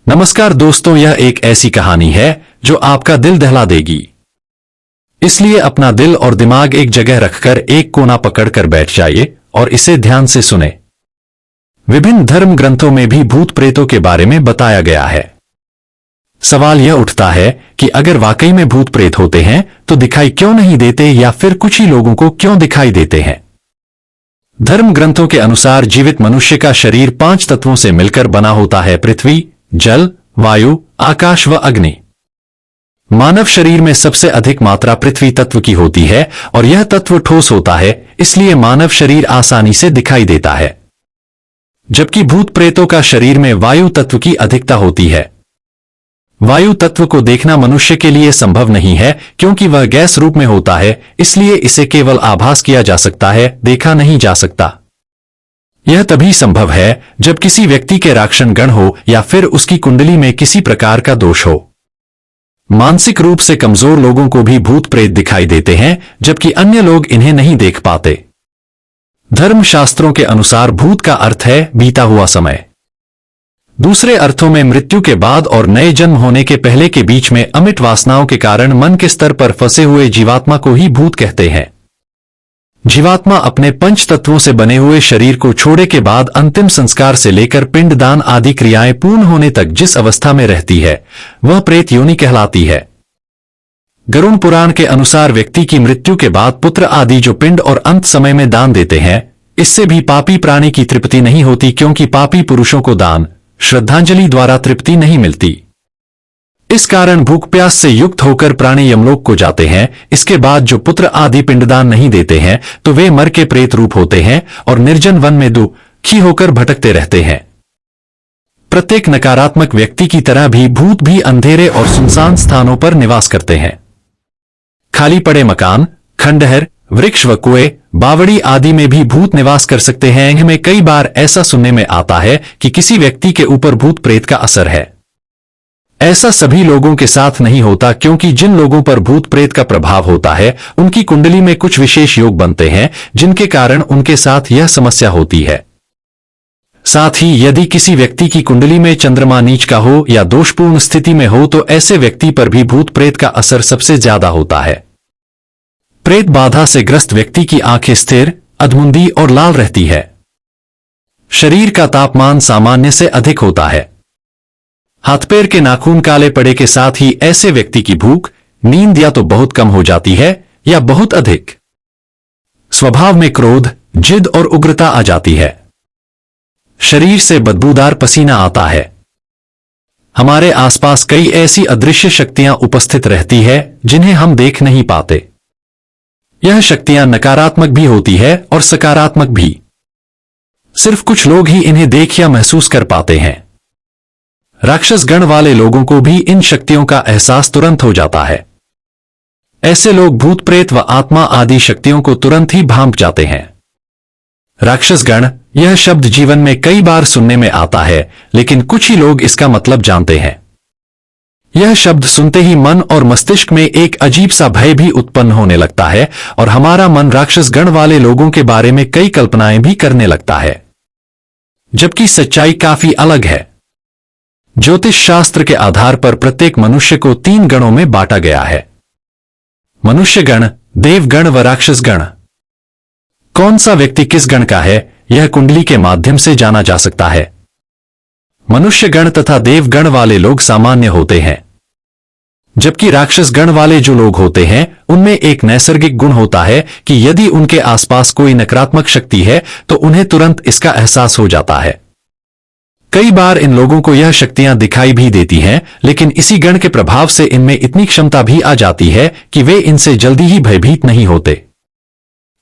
नमस्कार दोस्तों, यह एक ऐसी कहानी है जो आपका दिल दहला देगी। इसलिए अपना दिल और दिमाग एक जगह रखकर एक कोना पकड़कर बैठ जाइए और इसे ध्यान से सुने। विभिन्न धर्म ग्रंथों में भी भूत प्रेतों के बारे में बताया गया है। सवाल यह उठता है कि अगर वाकई में भूत प्रेत होते हैं तो दिखाई क्यों नहीं देते, या फिर कुछ ही लोगों को क्यों दिखाई देते हैं। धर्म ग्रंथों के अनुसार जीवित मनुष्य का शरीर 5 तत्वों से मिलकर बना होता है: पृथ्वी, जल, वायु, आकाश व अग्नि। मानव शरीर में सबसे अधिक मात्रा पृथ्वी तत्व की होती है और यह तत्व ठोस होता है, इसलिए मानव शरीर आसानी से दिखाई देता है। जबकि भूत प्रेतों का शरीर में वायु तत्व की अधिकता होती है। वायु तत्व को देखना मनुष्य के लिए संभव नहीं है क्योंकि वह गैस रूप में होता है, इसलिए इसे केवल आभास किया जा सकता है, देखा नहीं जा सकता। यह तभी संभव है जब किसी व्यक्ति के राक्षस गण हो या फिर उसकी कुंडली में किसी प्रकार का दोष हो। मानसिक रूप से कमजोर लोगों को भी भूत प्रेत दिखाई देते हैं, जबकि अन्य लोग इन्हें नहीं देख पाते। धर्मशास्त्रों के अनुसार भूत का अर्थ है बीता हुआ समय। दूसरे अर्थों में मृत्यु के बाद और नए जन्म होने के पहले के बीच में अमिट वासनाओं के कारण मन के स्तर पर फंसे हुए जीवात्मा को ही भूत कहते हैं। जीवात्मा अपने 5 तत्वों से बने हुए शरीर को छोड़े के बाद अंतिम संस्कार से लेकर पिंडदान आदि क्रियाएं पूर्ण होने तक जिस अवस्था में रहती है वह प्रेत योनि कहलाती है। गरुड़ पुराण के अनुसार व्यक्ति की मृत्यु के बाद पुत्र आदि जो पिंड और अंत समय में दान देते हैं, इससे भी पापी प्राणी की तृप्ति नहीं होती, क्योंकि पापी पुरुषों को दान श्रद्धांजलि द्वारा तृप्ति नहीं मिलती। इस कारण भूख प्यास से युक्त होकर प्राणी यमलोक को जाते हैं। इसके बाद जो पुत्र आदि पिंडदान नहीं देते हैं तो वे मर के प्रेत रूप होते हैं और निर्जन वन में दुखी होकर भटकते रहते हैं। प्रत्येक नकारात्मक व्यक्ति की तरह भी भूत भी अंधेरे और सुनसान स्थानों पर निवास करते हैं। खाली पड़े मकान, खंडहर, वृक्ष व कुएं, बावड़ी आदि में भी भूत निवास कर सकते हैं। हमें कई बार ऐसा सुनने में आता है कि किसी व्यक्ति के ऊपर भूत प्रेत का असर है। ऐसा सभी लोगों के साथ नहीं होता, क्योंकि जिन लोगों पर भूत प्रेत का प्रभाव होता है उनकी कुंडली में कुछ विशेष योग बनते हैं, जिनके कारण उनके साथ यह समस्या होती है। साथ ही यदि किसी व्यक्ति की कुंडली में चंद्रमा नीच का हो या दोषपूर्ण स्थिति में हो तो ऐसे व्यक्ति पर भी भूत प्रेत का असर सबसे ज्यादा होता है। प्रेत बाधा से ग्रस्त व्यक्ति की आंखें स्थिर, अधमुंदी और लाल रहती है। शरीर का तापमान सामान्य से अधिक होता है। हाथ पैर के नाखून काले पड़े के साथ ही ऐसे व्यक्ति की भूख, नींद या तो बहुत कम हो जाती है या बहुत अधिक। स्वभाव में क्रोध, जिद और उग्रता आ जाती है। शरीर से बदबूदार पसीना आता है। हमारे आसपास कई ऐसी अदृश्य शक्तियां उपस्थित रहती है जिन्हें हम देख नहीं पाते। यह शक्तियां नकारात्मक भी होती है और सकारात्मक भी। सिर्फ कुछ लोग ही इन्हें देख या महसूस कर पाते हैं। राक्षस गण वाले लोगों को भी इन शक्तियों का एहसास तुरंत हो जाता है। ऐसे लोग भूत प्रेत व आत्मा आदि शक्तियों को तुरंत ही भांप जाते हैं। राक्षस गण, यह शब्द जीवन में कई बार सुनने में आता है, लेकिन कुछ ही लोग इसका मतलब जानते हैं। यह शब्द सुनते ही मन और मस्तिष्क में एक अजीब सा भय भी उत्पन्न होने लगता है और हमारा मन राक्षस गण वाले लोगों के बारे में कई कल्पनाएं भी करने लगता है, जबकि सच्चाई काफी अलग है। ज्योतिष शास्त्र के आधार पर प्रत्येक मनुष्य को 3 गणों में बांटा गया है: मनुष्य गण, देवगण व राक्षस गण। कौन सा व्यक्ति किस गण का है, यह कुंडली के माध्यम से जाना जा सकता है। मनुष्य गण तथा देवगण वाले लोग सामान्य होते हैं, जबकि राक्षस गण वाले जो लोग होते हैं उनमें एक नैसर्गिक गुण होता है कि यदि उनके आसपास कोई नकारात्मक शक्ति है तो उन्हें तुरंत इसका एहसास हो जाता है। कई बार इन लोगों को यह शक्तियां दिखाई भी देती हैं, लेकिन इसी गण के प्रभाव से इनमें इतनी क्षमता भी आ जाती है कि वे इनसे जल्दी ही भयभीत नहीं होते।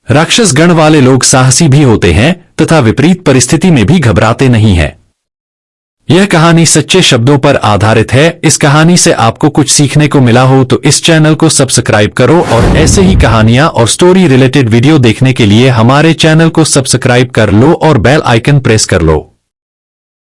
राक्षस गण वाले लोग साहसी भी होते हैं तथा विपरीत परिस्थिति में भी घबराते नहीं हैं। यह कहानी सच्चे शब्दों पर आधारित है। इस कहानी से आपको कुछ सीखने को मिला हो तो इस चैनल को सब्सक्राइब करो और ऐसे ही कहानियां और स्टोरी रिलेटेड वीडियो देखने के लिए हमारे चैनल को सब्सक्राइब कर लो और बेल आइकन प्रेस कर लो।